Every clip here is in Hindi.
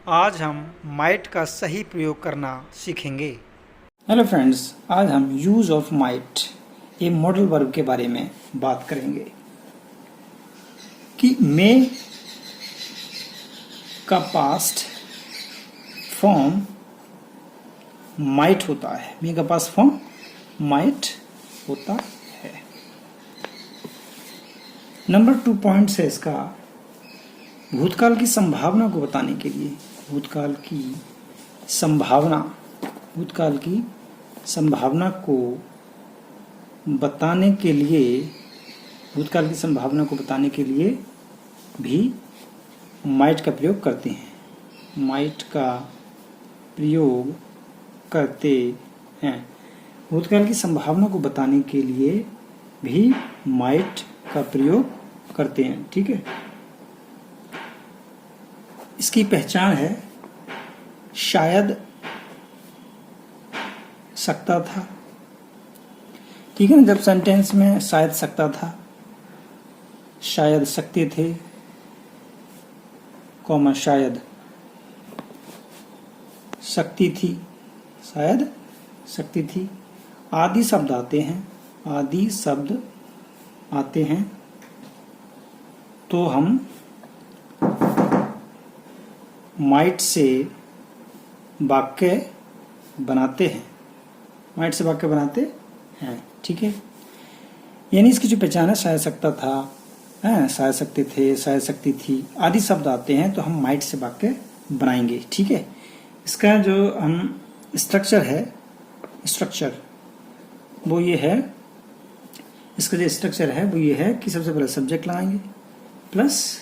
आज हम माइट का सही प्रयोग करना सीखेंगे। हेलो फ्रेंड्स, आज हम use of might a modal verb के बारे में बात करेंगे कि मे का पास्ट फॉर्म माइट होता है। मे का पास्ट फॉर्म माइट होता है। नंबर 2 पॉइंट है इसका भूतकाल की संभावना को बताने के लिए। भूतकाल की संभावना को बताने के लिए भी माइट का प्रयोग करते हैं। भूतकाल की संभावना को बताने के लिए भी माइट का प्रयोग करते हैं। ठीक है, इसकी पहचान है शायद, सकता था। ठीक है ना, जब सेंटेंस में शायद सकता था, शायद सकते थे, कॉमा शायद सकती थी, शायद सकती थी, आदि शब्द आते हैं तो हम माइट से वाक्य बनाते हैं। ठीक है, यानी इसकी जो पहचान है शायद सकता था, शायद सकते थे, शायद सकती थी, आदि शब्द आते हैं तो हम माइट से वाक्य बनाएंगे। ठीक है, इसका जो हम स्ट्रक्चर वो ये है, इसका जो स्ट्रक्चर है वो ये है कि सबसे पहले सब्जेक्ट लगाएंगे, प्लस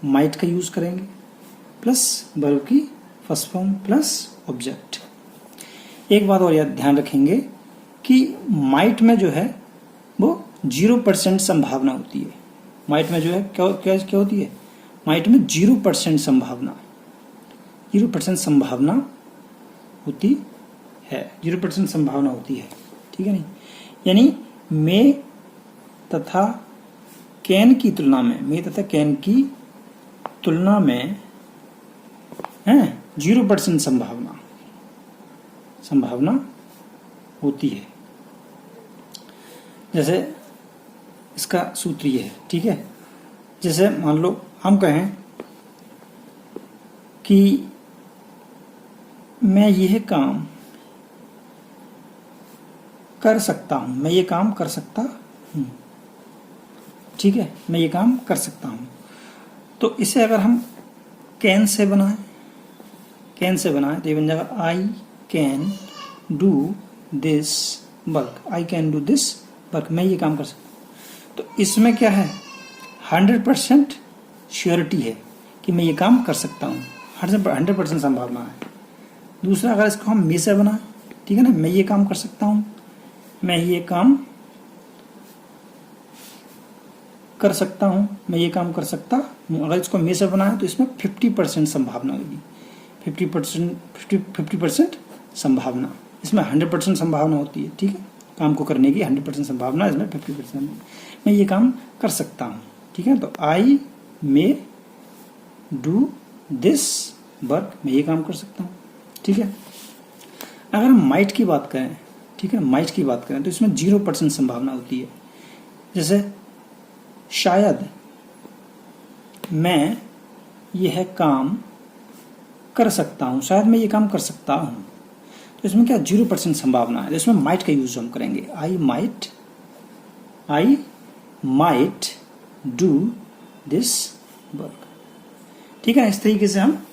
माइट का यूज करेंगे, प्लस वर्ब की फर्स्ट फॉर्म, प्लस ऑब्जेक्ट। एक बात और याद ध्यान रखेंगे कि माइट में जो है वो 0% संभावना होती है। माइट में जो है क्या होती है? माइट में 0% संभावना होती है। 0% संभावना होती है। ठीक है नहीं, यानी मे तथा कैन की तुलना में 0% संभावना होती है। जैसे इसका सूत्र ये है। ठीक है, जैसे मान लो हम कहें कि मैं यह काम कर सकता हूं, मैं ये काम कर सकता हूं। ठीक है, मैं ये काम कर सकता हूं। तो इसे अगर हम कैन से बनाएं तो ये बन जाएगा I can do this work. मैं ये काम कर सकता हूं। तो इसमें क्या है? 100% श्योरिटी है कि मैं ये काम कर सकता हूं। 100% संभावना है। दूसरा, अगर इसको हम मे से बनाएं, ठीक है ना, मैं ये काम कर सकता हूं, मैं ये काम कर सकता हूं। अगर इसको मे से बनाएं तो इसमें 50% संभावना होगी। 50% संभावना, इसमें 100% संभावना होती है। ठीक है, काम को करने की 100% संभावना, इसमें 50% मैं ये काम कर सकता हूं। ठीक है, तो आई मे डू दिस वर्क, मैं ये काम कर सकता हूं। ठीक है, अगर हम माइट की बात करें, तो इसमें 0% संभावना होती है। जैसे शायद मैं यह काम कर सकता हूं, शायद मैं ये काम कर सकता हूं। तो इसमें क्या 0% संभावना है। इसमें माइट का यूज हम करेंगे। I might do this work. ठीक है, इस तरीके से हम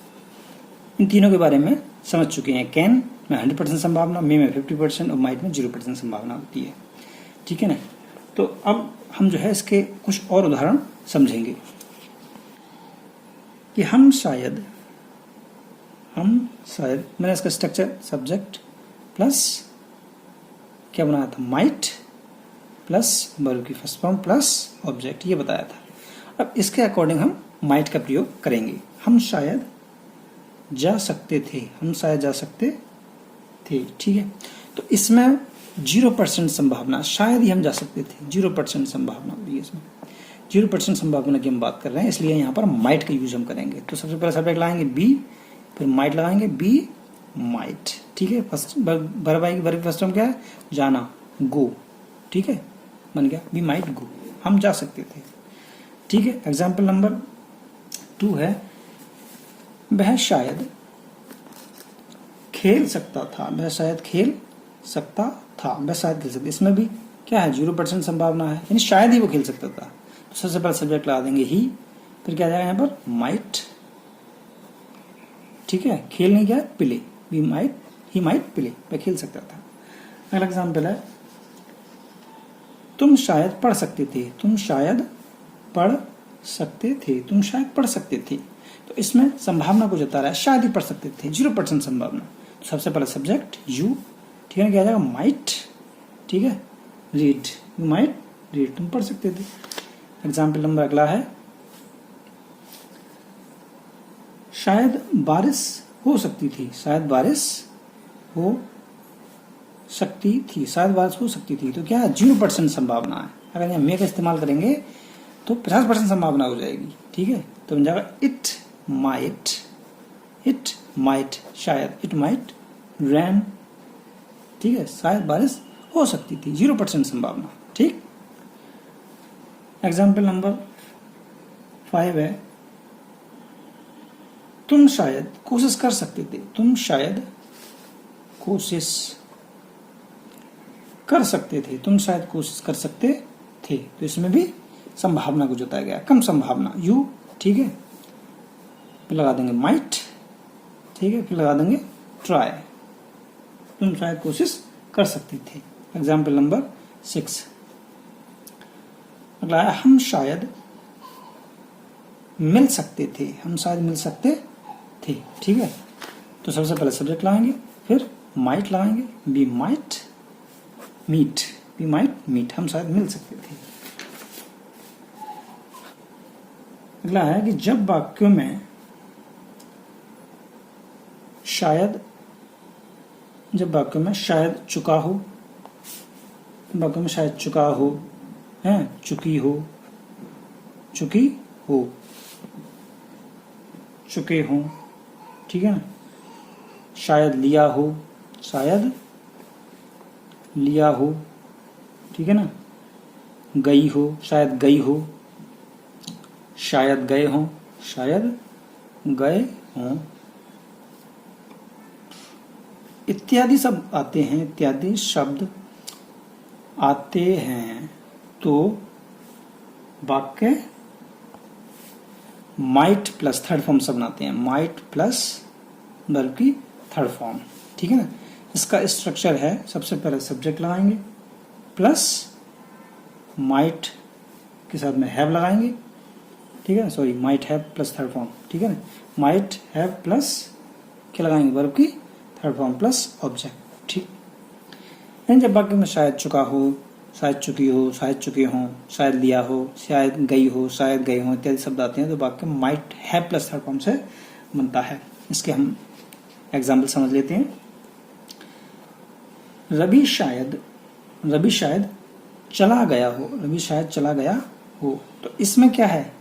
इन तीनों के बारे में समझ चुके हैं। कैन में 100% संभावना, मे में 50% और माइट में 0% संभावना होती है। ठीक है ना, तो अब हम जो है इसके कुछ और उदाहरण समझेंगे कि हम शायद मैंने इसका स्ट्रक्चर सब्जेक्ट प्लस क्या बनाया था? माइट प्लस वर्ब की फर्स्ट फॉर्म प्लस ऑब्जेक्ट, ये बताया था। अब इसके अकॉर्डिंग हम माइट का प्रयोग करेंगे। हम शायद जा सकते थे, ठीक है, तो इसमें 0% संभावना, शायद ही हम जा सकते थे, 0% संभावना होगी इसमें। 0% संभावना की हम बात कर रहे हैं, इसलिए यहाँ पर माइट का यूज हम करेंगे। तो सबसे पहले सब्जेक्ट लगाएंगे बी, फिर माइट लगाएंगे, बी माइट। ठीक है, फर्स्ट वर्ब आएगी, वर्ब फर्स्ट फॉर्म क्या है, जाना, गो। ठीक है, बन गया बी माइट गो, हम जा सकते थे। ठीक है, एग्जाम्पल नंबर 2 है, वह शायद खेल सकता था, वह शायद खेल सकता था, वह शायद खेल सकता। इसमें भी क्या है, 0% संभावना है, यानी शायद ही वो खेल सकता था। तो सबसे पहले सब्जेक्ट लगा देंगे ही, फिर क्या आ जाएगा यहाँ पर, माइट। ठीक है, खेल नहीं क्या है, play, we might, he might play, वह खेल सकता था। अगला एग्जाम्पल है, तुम शायद पढ़ सकते थे, तुम शायद पढ़ सकते थे, तुम शायद पढ़ सकते थे। तो इसमें संभावना को जता रहा है, शायद ही पढ़ सकते थे, 0% संभावना। तो सबसे पहले सब्जेक्ट यू, ठीक है, क्या आ जाएगा, माइट। ठीक है, रीड, यू माइट रीड, तुम पढ़ सकते थे। एग्जाम्पल नंबर अगला है, शायद बारिश हो सकती थी, शायद बारिश हो सकती थी, शायद बारिश हो सकती थी। तो क्या है, 0% संभावना है। अगर यहाँ मे का इस्तेमाल करेंगे तो 50% संभावना हो जाएगी। ठीक है, तो बन जाएगा इट माइट, इट माइट, शायद, इट माइट रैन। ठीक है, शायद बारिश हो सकती थी, 0% संभावना। ठीक, एग्जाम्पल नंबर 5 है, तुम शायद कोशिश कर सकते थे, तुम शायद कोशिश कर सकते थे, तुम शायद कोशिश कर सकते थे। तो इसमें भी संभावना को जताया गया, कम संभावना, यू। ठीक है, फिर लगा देंगे माइट। ठीक है, फिर लगा देंगे ट्राई, तुम शायद कोशिश कर सकते थे। एग्जाम्पल नंबर 6 अगला है, हम शायद मिल सकते थे, हम शायद मिल सकते थे। ठीक है, तो सबसे पहले सब्जेक्ट लगाएंगे, फिर माइट लगाएंगे, be might meet, be might meet, हम शायद मिल सकते थे। अगला है कि जब वाक्यों में शायद, जब वाक्यों में शायद चुका हो, वाक्यों में शायद चुका हो, है चुकी हो, चुकी हो, चुके हो। ठीक है ना, शायद लिया हो, शायद लिया हो। ठीक है ना, गई हो, शायद गई हो, शायद गए हो, शायद गए हो, इत्यादि सब आते हैं, इत्यादि शब्द आते हैं। तो वाक्य माइट प्लस थर्ड फॉर्म सब बनाते हैं, माइट प्लस बल्कि थर्ड फॉर्म। ठीक है ना, इसका स्ट्रक्चर है, सबसे पहले सब्जेक्ट लगाएंगे, प्लस माइट के साथ में हैव लगाएंगे। ठीक है, sorry, might have plus third form. ठीक है ना, माइट हैव प्लस क्या लगाएंगे, वर्ब की थर्ड फॉर्म प्लस ऑब्जेक्ट। ठीक, जब वाक्य में शायद चुका हो, शायद चुकी हो, शायद चुके हों, शायद लिया हो, शायद गई हो, शायद गए हों इत्यादि शब्द आते हैं, तो वाक्य might have plus third form से बनता है। इसके हम एग्जाम्पल समझ लेते हैं। रवि शायद चला गया हो, रवि शायद चला गया हो। तो इसमें क्या है,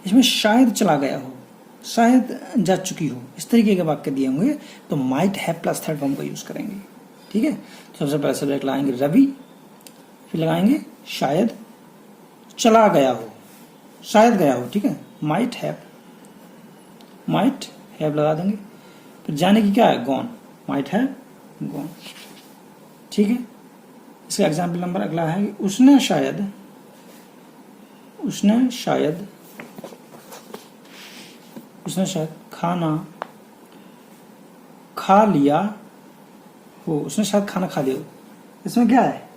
इसमें शायद चला गया हो, शायद जा चुकी हो, इस तरीके के वाक्य दिए होंगे तो might have plus third form का यूज करेंगे। ठीक है, तो सबसे पहले सब्जेक्ट लगाएंगे रवि, फिर लगाएंगे शायद चला गया हो, शायद गया हो। ठीक है, माइट हैव लगा देंगे, फिर जाने की क्या है, गॉन, माइट हैव गॉन। ठीक है, इसका एग्जाम्पल नंबर अगला है, उसने शायद खाना खा लिया हो, उसने शायद खाना खा लिया हो। इसमें क्या है,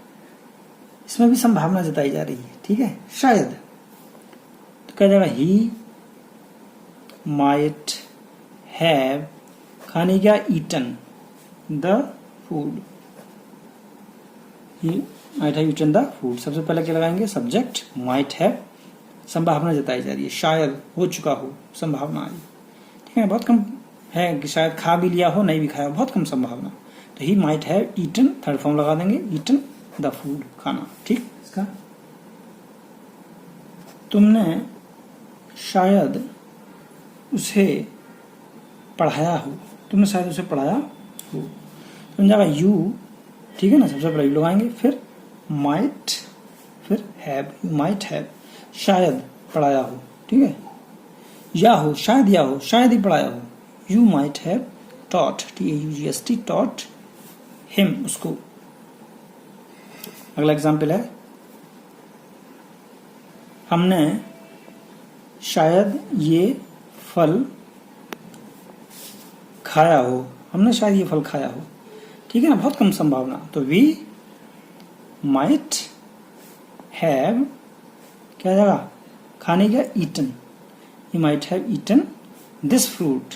इसमें भी संभावना जताई जा रही है। ठीक है, शायद, तो क्या जाएगा, ही माइट हैव, खाने क्या, eaten the food, he might have eaten the food. सबसे पहले क्या लगाएंगे, सब्जेक्ट माइट हैव, संभावना जताई जा रही है, शायद हो चुका हो, संभावना आई। ठीक है, बहुत कम है कि शायद खा भी लिया हो, नहीं भी खाया, बहुत कम संभावना। तो he might have eaten, third form लगा देंगे, ईटन द फूड, खाना। ठीक, इसका तुमने शायद उसे पढ़ाया हो, तुमने शायद उसे पढ़ाया हो। तो बन जाएगा यू, ठीक है ना, सबसे पहले यू लगाएंगे, फिर माइट, फिर हैव, यू माइट हैव शायद पढ़ाया हो, ठीक है, या हो, शायद या हो, शायद ही पढ़ाया हो, you might have taught, TAUGHT taught him, उसको। अगला एग्जाम्पल है, हमने शायद ये फल खाया हो, हमने शायद ये फल खाया हो, ठीक है ना, बहुत कम संभावना। तो वी माइट हैव क्या जाएगा, खाने का eaten, we might have eaten this fruit,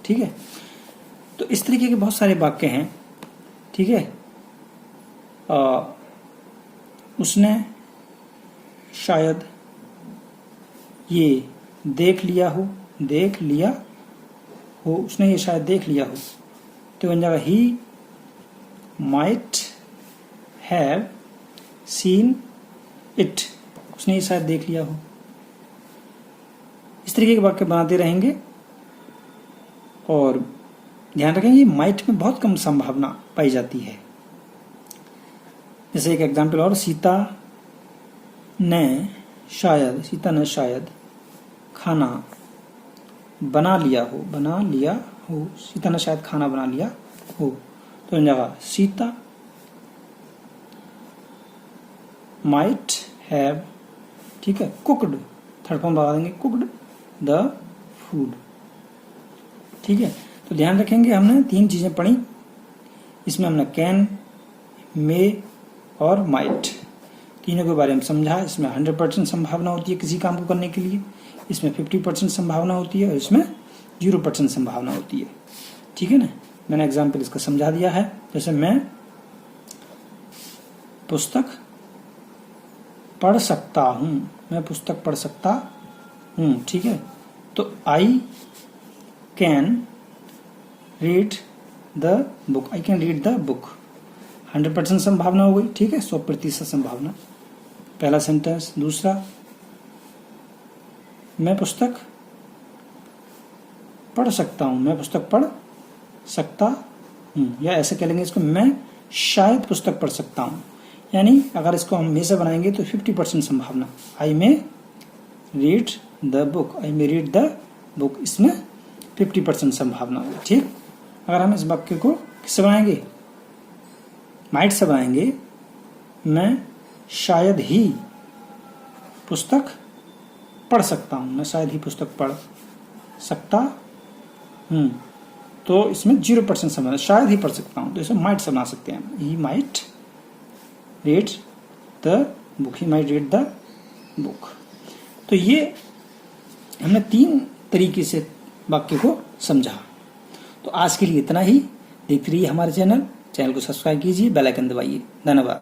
ठीक है। तो इस तरीके के बहुत सारे वाक्य हैं, ठीक है। उसने शायद ये देख लिया हो, उसने ये शायद देख लिया हो, तो बन जाएगा ही माइट हैव सीन इट, उसने ये शायद देख लिया हो। इस तरीके के वाक्य बनाते रहेंगे और ध्यान रखेंगे माइट में बहुत कम संभावना पाई जाती है। जैसे एक एग्जाम्पल और, सीता ने शायद खाना बना लिया हो, सीता ने शायद खाना बना लिया हो, तो बन जाएगा सीता माइट हैव, ठीक है, कुकड, थर्ड फॉर्म लगा देंगे, कुकड द फूड, ठीक है। तो ध्यान रखेंगे हमने 3 चीजें पढ़ी, इसमें हमने कैन, मे और माइट, तीनों के बारे में समझा। इसमें 100% संभावना होती है किसी काम को करने के लिए, इसमें 50% संभावना होती है और इसमें 0% संभावना होती है, ठीक है ना। मैंने एग्जाम्पल इसका समझा दिया है। जैसे मैं पुस्तक पढ़ सकता हूँ, ठीक है। तो I can read the book, 100% संभावना हो गई, ठीक है, 100% संभावना, पहला सेंटेंस। दूसरा, मैं पुस्तक पढ़ सकता हूँ, या ऐसे कह लेंगे इसको, मैं शायद पुस्तक पढ़ सकता हूँ, यानी अगर इसको हम में से बनाएंगे तो 50% संभावना, आई मे रीड द बुक, इसमें 50% संभावना होगी, ठीक। अगर हम इस वाक्य को किससे बनाएंगे, माइट से बनाएंगे, मैं शायद ही पुस्तक पढ़ सकता हूँ, तो इसमें 0% संभावना, शायद ही पढ़ सकता हूँ, तो इसे माइट से बना सकते हैं, he might read the book, तो ये हमने 3 तरीके से वाक्य को समझा। तो आज के लिए इतना ही। देखते रहिए हमारे चैनल को सब्सक्राइब कीजिए, बेल आइकन दबाइए। धन्यवाद।